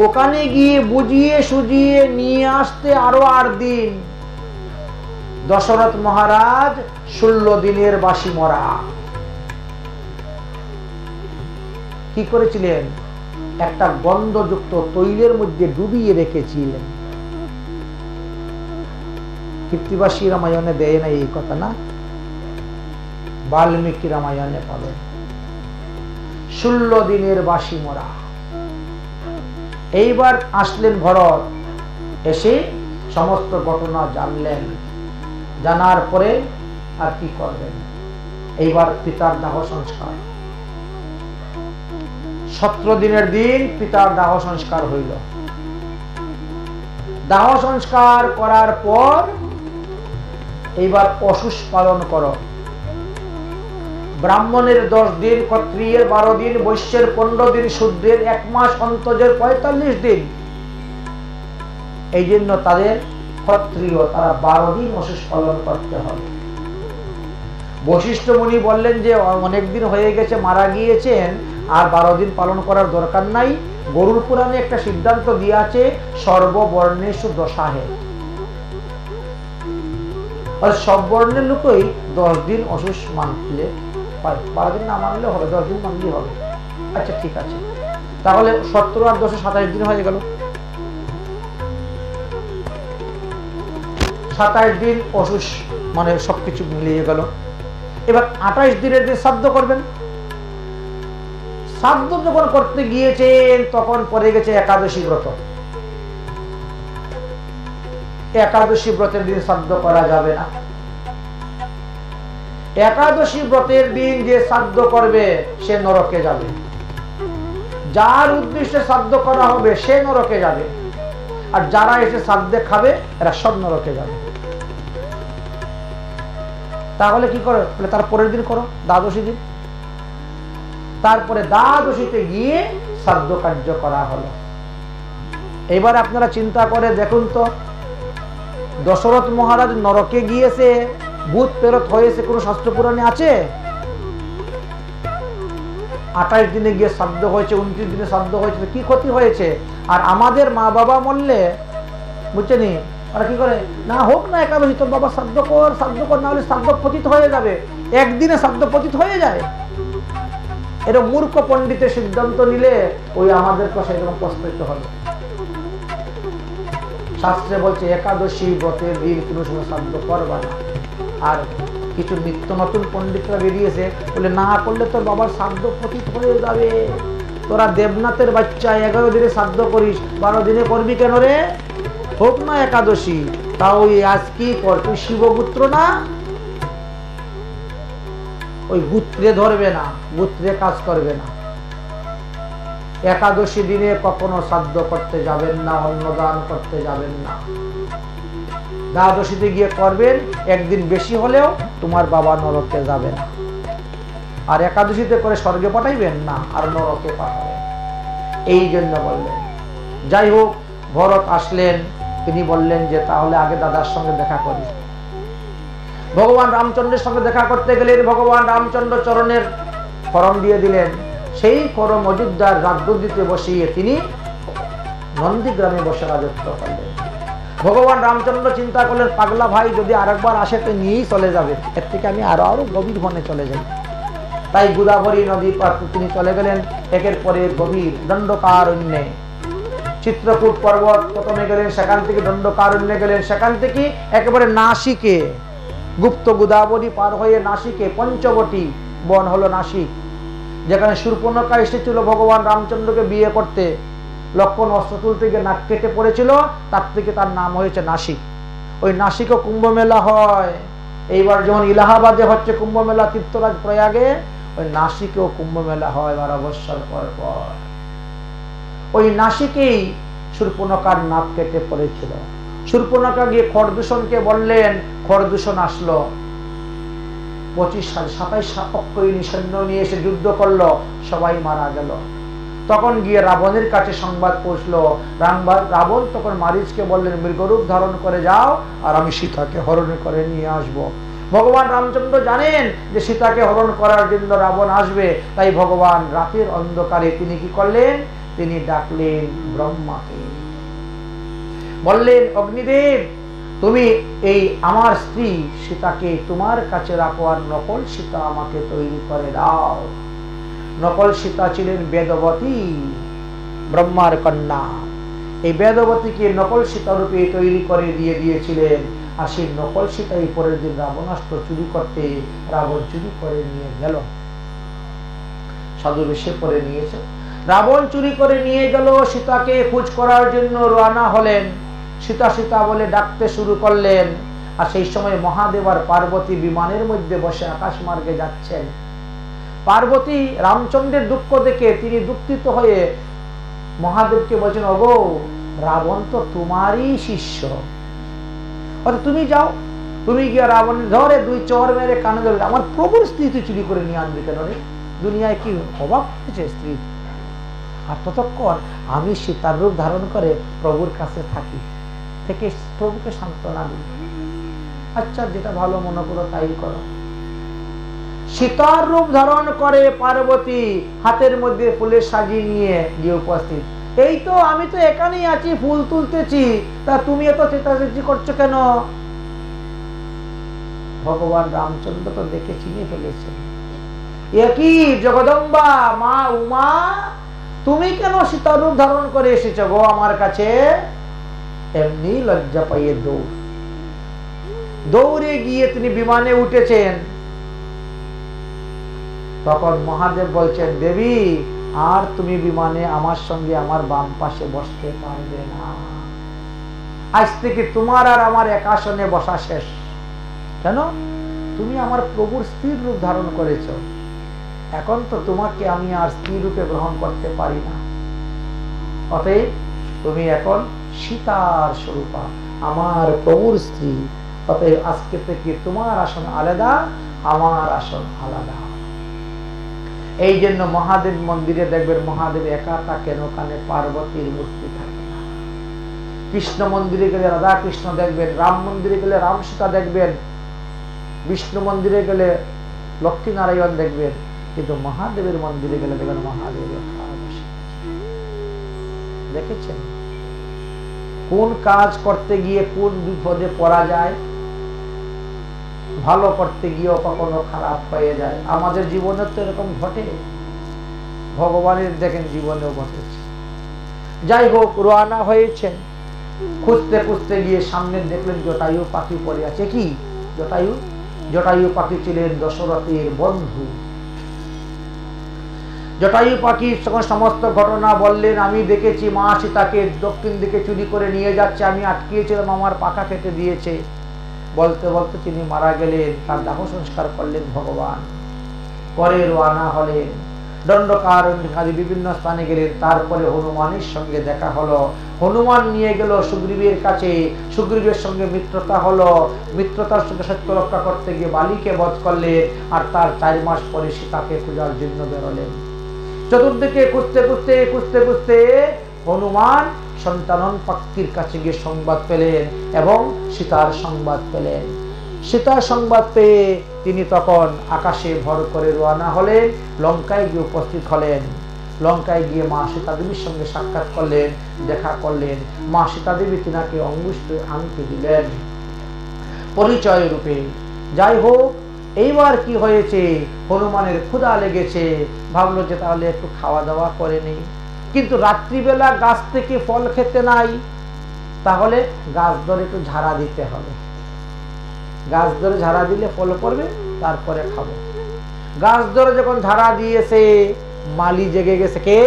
Speaker 1: ওখানে গিয়ে বুঝিয়ে সুজিয়ে নিয়ে আসতে আরো 8 দিন। দশরথ মহারাজ 16 দিনের বাসি মরা। কি করেছিলেন? একটা গন্ধযুক্ত তৈলের মধ্যে ডুবিয়ে রেখেছিলেন। কৃত্তিবাসী রামায়ণে দেয় না এই কথা, না? বাল্মীকি রামায়ণে পাবেন 16 দিনের বাসি মরা। এইবার আসলেন ভরত, এসে সমস্ত ঘটনা জানলেন। জানার পরে আর কি করবেন? এইবার পিতার দাহ সংস্কার। 17 দিনের দিন পিতার দাহ সংস্কার হইল। দাহ সংস্কার করার পর এইবার অসুষ পালন করো। ব্রাহ্মণের 10 দিন, ক্ষত্রিয়ের 12 দিন, বৈশ্যের 15 দিন, শূদ্রের 1 মাস, অন্তজের 45 দিন। এই জন্য তাদের ক্ষত্রিয় তারা 12 দিন অসুষ পালন করতে হবে। বশিষ্ঠ মুনি বললেন যে অনেকদিন হয়ে গেছে, মারা গিয়েছেন, আর 12 দিন পালন করার দরকার নাই। গরুর পুরাণে একটা সিদ্ধান্ত দিয়ে আছে, সর্ববর্ণেষু দশাহে। আর সব বর্ণের লোকই 10 দিন অসুষ মানলে, 12 দিন না মানলেও হবে, 10 দিন মানলেই হবে। আচ্ছা ঠিক আছে, তাহলে 17 আর 10 27 দিন হয়ে গেল। 27 দিন অসুষ মানে সবকিছু মিলিয়ে গেল। এবার 28 দিনের দিন শ্রাদ্ধ করবেন। শ্রাদ্ধ যখন করতে গিয়েছেন তখন পড়ে গেছে একাদশী ব্রত। একাদশী ব্রতের দিন শ্রাদ্ধ করা যাবে না। একাদশী ব্রতের দিন যে শ্রাদ্ধ করবে সে নরকে যাবে। যার উদ্দেশ্যে শ্রাদ্ধ করা হবে সে নরকে যাবে, আর যারা এসে শ্রাদ্ধে খাবে এরা সব নরকে যাবে। তাহলে কি করে? তার পরের দিন করো, দ্বাদশী দিন। তারপরে দ্বাদশীতে গিয়ে শ্রাদ্ধ কার্য করা হলো। এবার আপনারা চিন্তা করে দেখুন তো, দশরথ মহারাজ নরকে গিয়েছে, ভূত প্রেরত হয়েছে, কোন শাস্ত্র পুরাণে আছে? 28 দিনে গিয়ে শ্রাদ্ধ হয়েছে, 29 দিনে শ্রাদ্ধ হয়েছে, কি ক্ষতি হয়েছে? আর আমাদের মা বাবা মরলে বুঝছেন ওরা কি করে? না হোক না একাদশী, তোর বাবা শ্রাদ্ধ কর, না হলে শ্রাদ্ধ পতিত হয়ে যাবে। একদিনে শ্রাদ্ধ পতিত হয়ে যায়। এটা মূর্খ পণ্ডিতের সিদ্ধান্ত নিলে ওই আমাদেরকে সেরকম প্রস্তুত হবে। শাস্ত্রে বলছে একাদশী ব্রতের দিন কোনো সময় শ্রাদ্ধ করবা না। আর কিছু নিত্য নতুন পণ্ডিতরা বেরিয়েছে, বলে না করলে তোর বাবার শ্রাদ্ধ পতিত হয়ে যাবে। তোরা দেবনাথের বাচ্চা, 11 দিনে শ্রাদ্ধ করিস, 12 দিনে করবি কেন রে? হোক না একাদশী, তাও আজ কি কর, তুই শিবপুত্র না? ওই গুত্রে ধরবে না, গুত্রে কাজ করবে না। একাদশী দিনে কখনো শ্রাদ্ধ করতে যাবেন না, অন্নদান করতে যাবেন না। দ্বাদশীতে গিয়ে করবেন, একদিন বেশি হলেও তোমার বাবা নরকে যাবে না। আর একাদশীতে করে স্বর্গে পাঠাইবেন না, আর নরকে পাঠাবেন। এই জন্য বললেন। যাই হোক, ভরত আসলেন, তিনি বললেন যে তাহলে আগে দাদার সঙ্গে দেখা করি। ভগবান রামচন্দ্রের সঙ্গে দেখা করতে গেলেন, ভগবান রামচন্দ্র চরণের করম দিয়ে দিলেন। সেই করম অযোধ্যার রাজগদ্দিতে বসিয়ে তিনি নন্দীগ্রামে বসে রাজত্ব করলেন। ভগবান রামচন্দ্র চিন্তা করলেন, পাগলা ভাই যদি আরেকবার আসে তো নিয়েই চলে যাবে, এর থেকে আমি আরো গভীর বনে চলে যাই। তাই গোদাবরী নদী পার তিনি চলে গেলেন একের পরে গভীর দণ্ডকারণ্যে। চিত্রকূট পর্বত প্রথমে গেলেন, সেখান থেকে দণ্ডকারণ্যে গেলেন, সেখান থেকে একেবারে নাসিকে, গুপ্ত গোদাবরী পার হয়ে নাসিকে পঞ্চবটী বন হলো নাসিক, যেখানে শূর্পণখা এসেছিল ভগবান রামচন্দ্রকে বিয়ে করতে। লক্ষণ অস্ত্র তুলতে গিয়ে নাক কেটে পড়েছিল, তার থেকে তার নাম হয়েছে নাসিক। ওই নাসিকও কুম্ভ মেলা হয়। এইবার যেমন ইলাহাবাদে হচ্ছে কুম্ভ মেলা, তীর্থরাজ প্রয়াগে, ওই নাসিকেও কুম্ভ মেলা হয় 12 বৎসর পর পর। ওই নাসিকেই শূর্পণখার নাক কেটে পড়েছিল। শূর্পণখা গিয়ে খরদূষণকে বললেন, খরদূষণ আসলো 27 অক্ষয়িনী সৈন্য নিয়ে এসে যুদ্ধ করলো, সবাই মারা গেল। তখন গিয়ে রাবণের কাছে সংবাদ পৌঁছলো। রাবণ তখন মারিচকে বললেন, মৃগরূপ ধারণ করে যাও, আর আমি সীতাকে হরণ করে নিয়ে আসব। ভগবান রামচন্দ্র জানেন যে সীতাকে হরণ করার জন্য রাবণ আসবে, তাই ভগবান রাতের অন্ধকারে তিনি কি করলেন, তিনি ডাকলেন ব্রহ্মাকে, বললেন, অগ্নিদেব তুমি এই আমার স্ত্রী সীতাকে তোমার কাছে রাখো, আর নকল সীতা আমাকে তৈরি করে দাও। নকল সীতা ছিলেন বেদবতী, ব্রহ্মার কন্যা। এই বেদবতীকে নকল সীতা রূপে তৈরি করে দিয়ে দিয়েছিলেন। আর সেই নকল সীতাই পরের দিন রাবণাস্ত্র চুরি করতে রাবণ চুরি করে নিয়ে গেল। সাধু বেশে পরে নিয়েছে, রাবণ চুরি করে নিয়ে গেল। সীতাকে খোঁজ করার জন্য রওনা হলেন। সীতা সীতা বলে ডাকতে শুরু করলেন। আর সেই সময় মহাদেব আর পার্বতী বিমানের মধ্যে বসে আকাশ মার্গে যাচ্ছেন। পার্বতী রামচন্দ্রের দুঃখ দেখে তিনি দুঃখিত হয়ে মহাদেবকে বলছেন, ওগো রাবণ তো তোমারই শিষ্য, তুমি যাও, তুমি গিয়ে রাবণের ধরে 2 চর মেরে কানে ধরে আমার প্রভুর স্ত্রী তুই চুরি করে নিয়ে আনবি কেন রে? দুনিয়ায় কি অবাক হয়েছে স্ত্রী? আর ততক্ষণ আমি সীতার রূপ ধারণ করে প্রভুর কাছে থাকি, থেকে প্রভুকে সান্ত্বনা দিই। আচ্ছা, যেটা ভালো মনে করো তাই করো। সীতার রূপ ধারণ করে পার্বতী, হাতের মধ্যে ফুলের সাজিয়ে নিয়ে গিয়ে উপস্থিত। এই তো আমি তো এখানেই আছি, ফুল তুলতেছি, তা তুমি এত চেঁচাচেঁচি করছো কেন? ভগবান রামচন্দ্র তো দেখে চিনে ফেলেছেন। একই জগদম্বা মা উমা, তুমি কেন সীতার রূপ ধারণ করে এসেছো গো আমার কাছে? এমনি লজ্জা পাইয়ে দৌড়ে গিয়ে তিনি বিমানে উঠেছেন। তখন মহাদেব বলছেন, দেবী আর তুমি বিমানে আমার সঙ্গে আমার বাম পাশে বসতে পারবে না। আজ থেকে তোমার আর আমার এক আসনে বসা শেষ। কেন? তুমি আমার প্রভুর স্ত্রীর রূপ ধারণ করেছ, এখন তো তোমাকে আমি আর স্ত্রী রূপে গ্রহণ করতে পারি না। অতএব তুমি এখন সীতার স্বরূপা, আমার প্রভুর স্ত্রী। অতএব আজকে থেকে তোমার আসন আলাদা, আমার আসন আলাদা। এই জন্য মহাদেব মন্দিরে দেখবেন মহাদেব একা থাকেন, ওখানে পার্বতীর মূর্তি থাকে না। কৃষ্ণ মন্দিরে গেলে রাধা কৃষ্ণ দেখবেন, রাম মন্দিরে গেলে রাম সীতা দেখবেন, বিষ্ণু মন্দিরে গেলে লক্ষ্মী নারায়ণ দেখবেন, কিন্তু মহাদেবের মন্দিরে গেলে দেখবেন মহাদেব একা বসে। দেখেছেন কোন কাজ করতে গিয়ে কোন বিপদে পড়া যায়, ভালো করতে গিয়েও কখনো খারাপ হয়ে যায়। আমাদের জীবনে তো এরকম ঘটে, ভগবানের দেখেন জীবনেও ঘটেছে। যাই হোক, রওনা হয়েছেন, খুঁজতে খুঁজতে গিয়ে সামনে দেখলেন জটায়ু পাখি পড়ে আছে। কি জটায়ু? জটায়ু পাখি ছিলেন দশরথের বন্ধু। জটায়ু পাখি যখন সমস্ত ঘটনা বললেন, আমি দেখেছি মা সীতাকে দক্ষিণ দিকে চুরি করে নিয়ে যাচ্ছে, আমি আটকিয়েছিলাম, আমার পাখা কেটে দিয়েছে। বলতে বলতে তিনি মারা গেলেন, তার দাহ সংস্কার করলেন ভগবান। পরে রওনা হলেন, দণ্ডকারণ্যে বিভিন্ন স্থানে গেলেন। তারপরে হনুমানের সঙ্গে দেখা হলো, হনুমান নিয়ে গেল সুগ্রীবের কাছে, সুগ্রীবের সঙ্গে মিত্রতা হলো, মিত্রতার সঙ্গে সত্য রক্ষা করতে গিয়ে বালিকে বধ করলেন। আর তার 4 মাস পরে সীতাকে খোঁজার জন্য বেরোলেন। চতুর্দিকে খুঁজতে খুঁজতে খুঁজতে খুঁজতে হনুমান সন্তানন পাক্তির কাছে গিয়ে সংবাদ পেলেন এবং সীতার সংবাদ পেলেন। সীতার সংবাদ পেয়ে তিনি তখন আকাশে ভর করে রওনা হলেন, লঙ্কায় গিয়ে উপস্থিত হলেন। লঙ্কায় গিয়ে মা সীতা দেবীর সঙ্গে সাক্ষাৎ করলেন, দেখা করলেন। মা সীতা দেবী তিনাকে অঙ্গুষ্ঠে আংটি দিলেন পরিচয় রূপে। যাই হোক, এইবার কি হয়েছে, হনুমানের ক্ষুধা লেগেছে, ভাবলো যে তাহলে একটু খাওয়া দাওয়া করে নেই। কিন্তু রাত্রিবেলা গাছ থেকে ফল খেতে নাই, তাহলে গাছ ধরে একটু ঝাড়া দিতে হবে। গাছ ধরে ঝাড়া দিলে ফল পড়বে, তারপরে খাবো। গাছ ধরে যখন ঝাড়া দিয়েছে, মালি জেগে গেছে। কে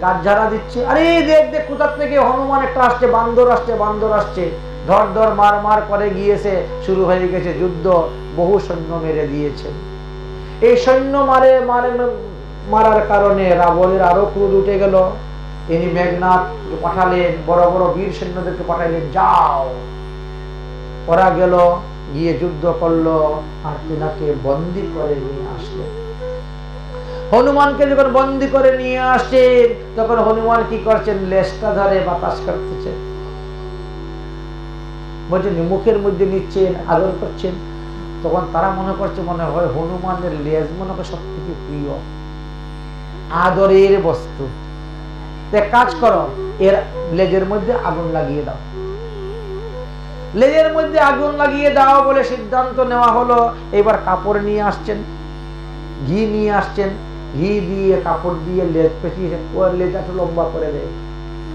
Speaker 1: গাছ ঝাড়া দিচ্ছে? আরে দেখ দেখ, কোথা থেকে হনুমান একটা আসছে, বান্দর আসছে, বান্দর আসছে। ধর ধর মার মার করে গিয়েছে, শুরু হয়ে গেছে যুদ্ধ। বহু সৈন্য মেরে দিয়েছে। এই সৈন্য মারার কারণে রাবণের আরো ক্রোধ উঠে গেল। তিনি মেঘনাথ পাঠালেন, বড় বড় বীর সৈন্যদেরকে পাঠালেন, যাও। ওরা গেল, গিয়ে যুদ্ধ করলো, আর তিনাকে বন্দী করে নিয়ে আসলো। হনুমানকে যখন বন্দী করে নিয়ে আসছে, তখন হনুমান কি করছেন, লেজটা ধরে বাতাস করতেছে। বলছেন মুখের মধ্যে নিচ্ছেন, আদর করছেন। তখন তারা মনে করছে, মনে হয় হনুমানের লেজ মনে হয় সব থেকে প্রিয়, আদরের বস্তু। কাজ করো, এর লেজের মধ্যে আগুন লাগিয়ে দাও। লেজের মধ্যে আগুন লাগিয়ে দাও বলে সিদ্ধান্ত নেওয়া হলো। এবার কাপড় নিয়ে আসছেন, ঘি নিয়ে আসছেন, ঘি দিয়ে কাপড় দিয়ে লেজ পেঁচিয়ে ওর লেজ একটু লম্বা করে দেয়,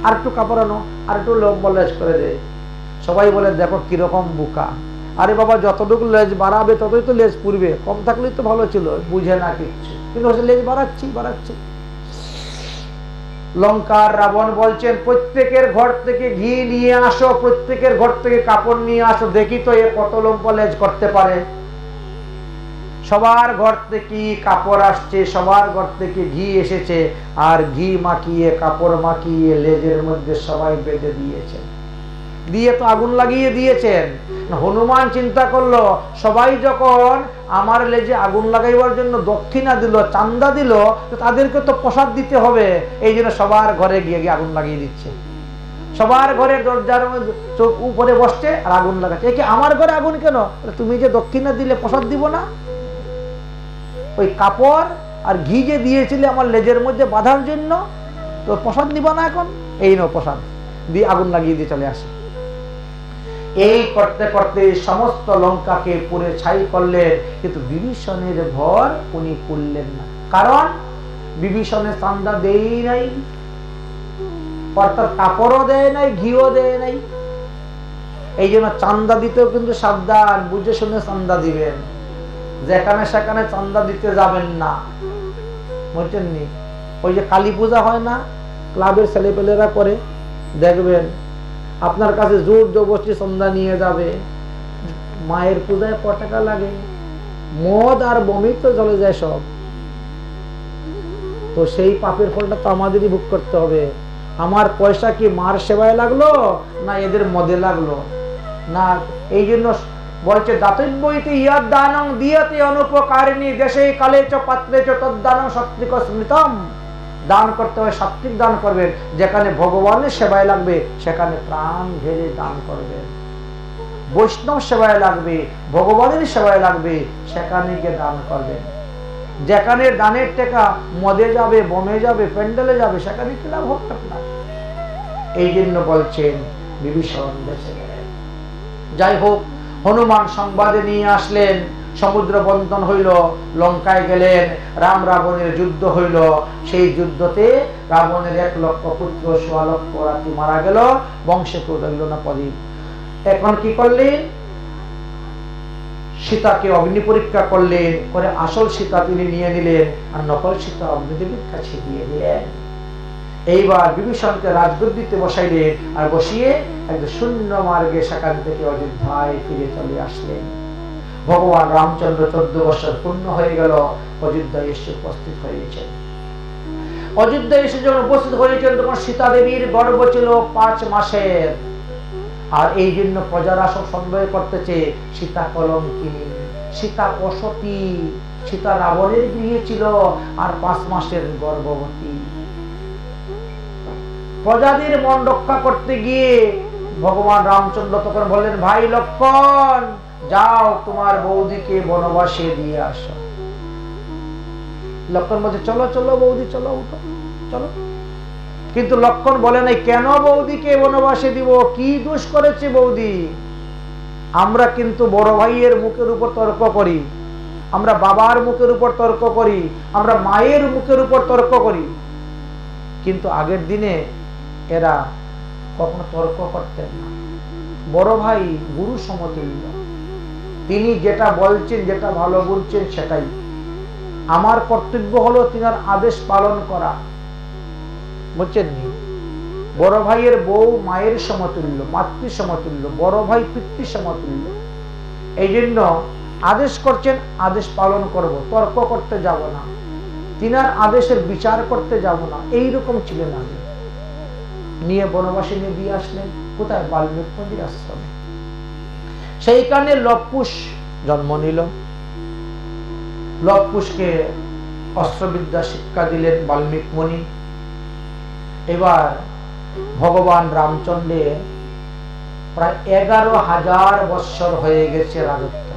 Speaker 1: আর একটু কাপড় আনো, আর একটু লম্বা লেজ করে দেয়। সবাই বলে দেখো কিরকম বোকা। আরে বাবা, যতটুকু লেজ বাড়াবে ততই তো লেজ পুড়বে, কম থাকলেই তো ভালো ছিল। বুঝে না কিচ্ছু, কিন্তু লেজ বাড়াচ্ছি। লঙ্কার রাবণ বলছেন, প্রত্যেকের ঘর থেকে ঘি নিয়ে আসো, প্রত্যেকের ঘর থেকে কাপড় নিয়ে আসো, দেখি তো এ কত লম্বা লেজ করতে পারে। সবার ঘর থেকে কাপড় আসছে, সবার ঘর থেকে ঘি এসেছে, আর ঘি মাখিয়ে কাপড় মাখিয়ে লেজের মধ্যে সবাই বেঁধে দিয়েছে। দিয়ে তো আগুন লাগিয়ে দিয়েছেন। হনুমান চিন্তা করলো, সবাই যখন আমার লেজে আগুন লাগাইবার জন্য দক্ষিণা দিল, চান্দা দিল, তাদেরকে তো প্রসাদ দিতে হবে। এই জন্য সবার ঘরে গিয়ে গিয়ে আগুন লাগিয়ে দিচ্ছে। সবার ঘরে দরজার চোখ উপরে বসছে আর আগুন লাগাচ্ছে। কি আমার ঘরে আগুন কেন? তুমি যে দক্ষিণা দিলে প্রসাদ দিব না? ওই কাপড় আর ঘি যে দিয়েছিলে আমার লেজের মধ্যে বাঁধার জন্য, তো প্রসাদ নিব না এখন? এই নো প্রসাদ দিয়ে আগুন লাগিয়ে দিয়ে চলে আসে। এই করতে করতে সমস্ত লঙ্কাকে পুড়ে ছাই করলেন, কিন্তু বিভীষণের ভর উনি করলেন না। কারণ বিভীষণের চান্দা দেই নাই, অর্থাৎ কাপড়ও দেয় নাই, ঘিও দেয় নাই। এই জন্য চান্দা দিতেও কিন্তু সাবধান, বুঝে শুনে চান্দা দিবেন। যেখানে সেখানে চান্দা দিতে যাবেন না, বুঝছেন নি? ওই যে কালী পূজা হয় না, ক্লাবের ছেলেপেলেরা করে, দেখবেন আপনার কাছে জোর জবরদস্তি চান্দা নিয়ে যাবে। মায়ের পূজায় ক টাকা লাগে, মদ আর বমি তো চলে যায় সব। তো সেই পাপের ফলটা তো আমাদেরই ভোগ করতে হবে। আমার পয়সা কি মার সেবায় লাগলো না এদের মদে লাগলো না? এই জন্য বলছে, দাতব্যইতে ইয়াদ দানং দিয়তে অনুপকারিণী দেশে কালে চ পাত্রে চ তদ্দানং সাত্বিক স্মৃতম। দান করতে হয়, সাত্বিক দান করবেন। যেখানে ভগবানের সেবায় লাগবে সেখানে প্রাণ ঢেলে দান করবেন। বৈষ্ণব সেবায় লাগবে, ভগবানের সেবায় লাগবে, সেখানে গিয়ে দান করবেন। যেখানে দানের টাকা মদে যাবে, বমে যাবে, প্যান্ডেলে যাবে, সেখানে কি লাভ হবে আপনার? এই জন্য বলছেন বিভীষণ বেঁচে গেলেন। যাই হোক, হনুমান সংবাদে নিয়ে আসলেন, সমুদ্র বন্ধন হইল, লঙ্কায় গেলেন, রাম রাবণের যুদ্ধ হইল। সেই যুদ্ধতে রাবণের 1 লক্ষ পুত্র, 1.25 লক্ষ রাতি মারা গেল, বংশে কেউ রইল না প্রদীপ। এখন কি করলেন? সীতাকে অগ্নি পরীক্ষা করলেন, করে আসল সীতা তিনি নিয়ে নিলেন, আর নকল সীতা অগ্নিদেবীর কাছে দিয়ে দিলেন। এইবার বিভীষণকে রাজগদ্দিতে বসাইলেন, আর বসিয়ে একদম শূন্য মার্গে সেখান থেকে অযোধ্যায় ফিরে চলে আসলেন। ভগবান রামচন্দ্র 14 বছর পূর্ণ হয়ে গেল, অযোধ্যায় এসে উপস্থিত হয়েছেন। অযোধ্যায় এসে যখন উপস্থিত হয়েছেন, তখন সীতা দেবীর গর্ভ ছিল 5 মাসের। আর এই জন্য প্রজারা সব সন্দেহ করতেছে সীতা কলঙ্কিনী, সীতা অসতী, সীতা রাবণের গৃহে ছিল আর 5 মাসের গর্ভবতী। প্রজাদের মন রক্ষা করতে গিয়ে ভগবান রামচন্দ্র তখন বললেন, ভাই লক্ষ্মণ, যাও তোমার বৌদিকে বনবাসে দিয়ে আসো। লক্ষ্মণ বলছে, চলো চলো বৌদি, চলো উঠো, চলো। কিন্তু লক্ষ্মণ বলে নাই, কেন বৌদিকে বনবাসে দিব? কি দোষ করেছে বৌদি? আমরা কিন্তু বড় ভাইয়ের মুখের উপর তর্ক করি, আমরা বাবার মুখের উপর তর্ক করি, আমরা মায়ের মুখের উপর তর্ক করি, কিন্তু আগের দিনে এরা কখনো তর্ক করতেন না। বড় ভাই গুরু সমতুল্য, তিনি যেটা বলছেন, যেটা ভালো বলছেন সেটাই। আমার কর্তব্য হলো তিনার আদেশ পালন করা, বুঝছেন নি? বড় ভাইয়ের বউ মায়ের সমতুল্য, মাতৃ সমতুল্য, বড় ভাই পিতৃ সমতুল্য। এই জন্য আদেশ করছেন, আদেশ পালন করব, তর্ক করতে যাব না, তিনার আদেশের বিচার করতে যাব না। এইরকম ছিলেন আগে। নিয়ে বনবাসে নিয়ে দিয়ে আসলেন কোথায়? বাল্মীক মন্দির আশ্রমে। সেইখানে লবকুশ জন্ম নিল। লবকুশকে অস্ত্রবিদ্যা শিক্ষা দিলেন বাল্মীক মুনি। এবার ভগবান রামচন্দ্রের প্রায় 11,000 বৎসর হয়ে গেছে রাজত্ব।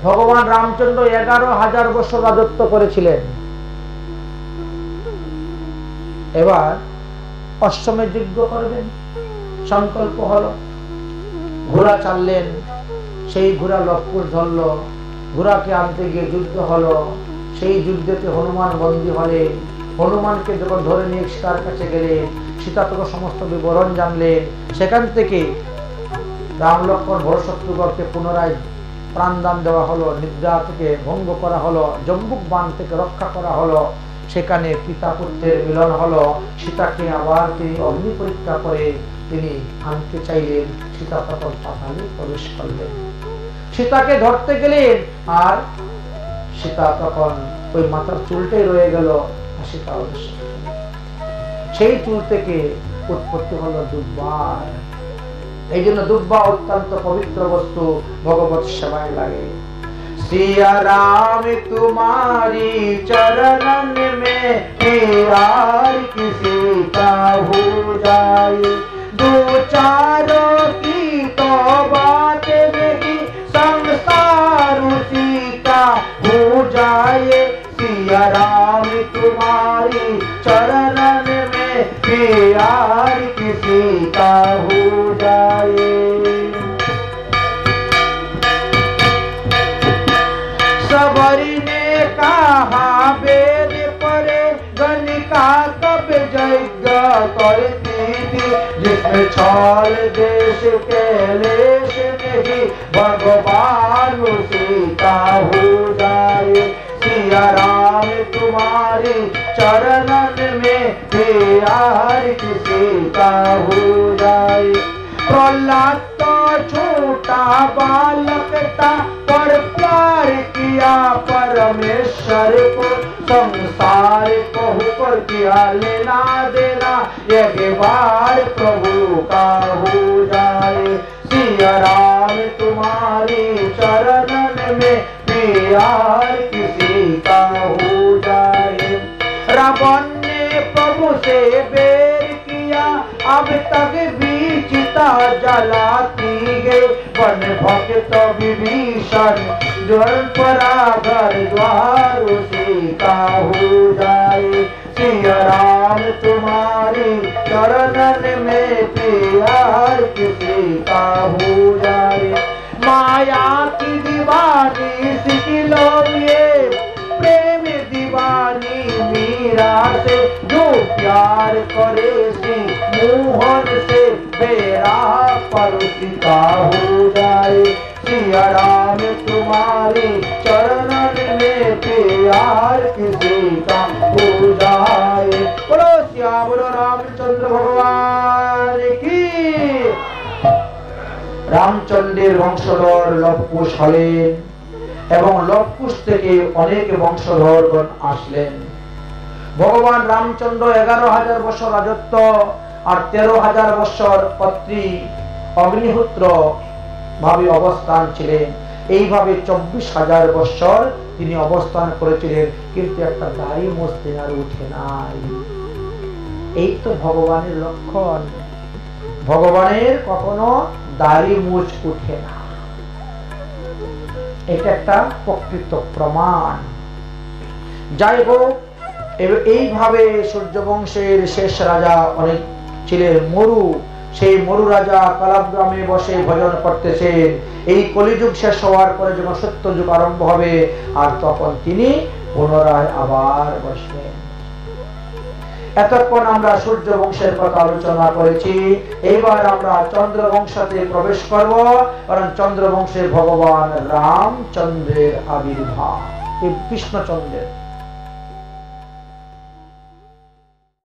Speaker 1: ভগবান রামচন্দ্র 11,000 বছর রাজত্ব করেছিলেন। এবার অশ্বমেধ যজ্ঞ করবেন সংকল্প হলো। ঘোড়া চাললেন, সেই ঘোড়া লবকুশ ধরল, ঘোড়াকে আনতে গিয়ে যুদ্ধ হলো। সেই যুদ্ধেতে হনুমান বন্দী হলেন। হনুমানকে যখন ধরে নিয়ে সীতার কাছে গেলেন, সীতা থেকে সমস্ত বিবরণ জানলেন। সেখান থেকে রাম লক্ষ্মণ ভরতশত্রুগণকে পুনরায় প্রাণদান দেওয়া হলো, নিদ্রা থেকে ভঙ্গ করা হলো, জম্বুক বাণ থেকে রক্ষা করা হলো। সেখানে পিতা পুত্রের মিলন হলো। সীতাকে আবার তিনি অগ্নি পরীক্ষা করে তিনি আনতে চাইলেন। সীতা তখন পাতালে প্রবেশ করলেন। সীতাকে ধরতে গেলেন, আর সীতা তখন ওই মাথার চুলটাই রয়ে গেল। সীতা সেই চুল থেকে উৎপত্তি হলো দুব্বার। এই জন্য দুব্বা অত্যন্ত পবিত্র বস্তু, ভগবত সেবায় লাগে। सिया राम तुम्हारी चरणन में प्यार किसी का हो जाए, दो चारों की तो बात नहीं, संसार उसी का हो जाए। सिया राम तुम्हारी चरणन में प्यार किसी का हो जाए। सबरी ने कहा वेद परे गणिका कब यज्ञ करती थी, जिसमें छल देश के लेश नहीं, भगवान उसी का हो जाए। सिया राम तुम्हारी चरणन में प्यार किसी का हो जाए। प्रहलाद तो छोटा बालक था, पर प्यार किया परमेश्वर को, संसार को ऊपर किया लेना देना, एक बार प्रभु का हो जाए। सिया राम तुम्हारी चरणन में प्यार किसी का हो जाए। रावण ने प्रभु से बैर किया, अब तक भी चिता जलाती है, वन भक्त विभीषण ज्वर परा घर द्वार उसी का हो जाए। सिया राम तुम्हारी चरणन में प्यार किसी का हो जाए। माया की दीवानी सिखिलो ये, प्रेम दीवानी मीरा से, जो प्यार करे सी मोहन से, बेरा पर उसी का हो जाए। सिया राम तुम्हारी चरणन में प्यार किसी का हो जाए। बोलो सिया बोलो रामचंद्र भगवान की। রামচন্দ্রের বংশধর লবকুশ হলেন এবং লবকুশ থেকে অনেক বংশধরগণ আসলেন। ভগবান রামচন্দ্র 11,000 বছর রাজত্ব আর 13,000 বছর পত্রী অগ্নিহোত্র ভাবে অবস্থান ছিলেন। এইভাবে 24,000 বছর তিনি অবস্থান করেছিলেন, কিন্তু একটা দাড়ি মুছতে আর উঠে নাই। এই তো ভগবানের লক্ষণ। ভগবানের কখনো দাড়ি মুছ উঠে না, এটা একটা প্রকৃত প্রমাণ। যাই হোক, এইভাবে সূর্যবংশের শেষ রাজা অনেক ছিলেন মরু। সেই মরু রাজা কালাগ্রামে বসে ভজন করতেছেন। এই কলিযুগ শেষ হওয়ার পরে যখন সত্যযুগ আরম্ভ হবে, আর তখন তিনি পুনরায় আবার বসবেন। এতক্ষণ আমরা সূর্য বংশের কথা আলোচনা করেছি। এবার আমরা চন্দ্র বংশতে প্রবেশ করব, কারণ চন্দ্র বংশে ভগবান রামচন্দ্রের আবির্ভাব, এই কৃষ্ণচন্দ্রের।